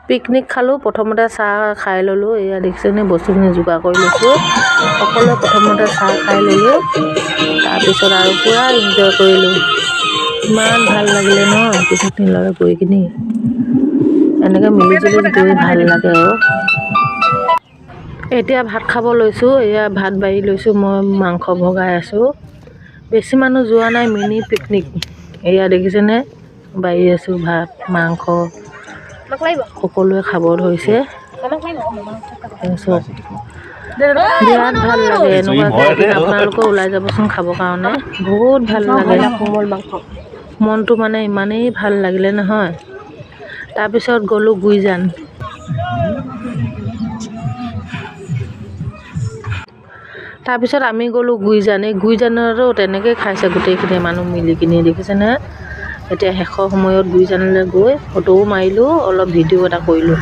Picnic খালোঁ। প্ৰথমতে চাহ খাই ল'লোঁ। এয়া দেখিছেনে বস্তুখিনি যোগাৰ কৰি লৈছোঁ। সকলোৱে প্ৰথমতে চাহ খাই ল'লোঁ। তাৰপিছত আৰু পূৰা এনজয় কৰিলোঁ। ইমান ভাল লাগিলে ন পিকনিকলৈ গৈ কিনি। এনেকৈ মিলিজুলি গৈ ভাল লাগে আৰু। এতিয়া ভাত খাব লৈছোঁ। এয়া ভাত বাঢ়ি লৈছোঁ। মই মাংস ভগাই আছোঁ। বেছি মানুহ যোৱা নাই, মিনি পিকনিক। এয়া দেখিছেনে বাঢ়ি আছোঁ ভাত মাংস। সকলোৱে খাব ধৰিছে। বিৰাট ভাল লাগে এনেকুৱাকৈ এদিন আপোনালোকে ওলাই যাবচোন খাবৰ কাৰণে। বহুত ভাল লাগে। মনটো মানে ইমানেই ভাল লাগিলে নহয়। তাৰপিছত গ'লোঁ গুইজান। তাৰপিছত আমি গ'লোঁ গুইজান। এই গুইজানতো তেনেকৈ খাইছে গোটেইখিনি মানুহ মিলি কিনি দেখিছেনে। এতিয়া শেষৰ সময়ত গুইজানলৈ গৈ ফটোও মাৰিলোঁ, অলপ ভিডিঅ' এটা কৰিলোঁ।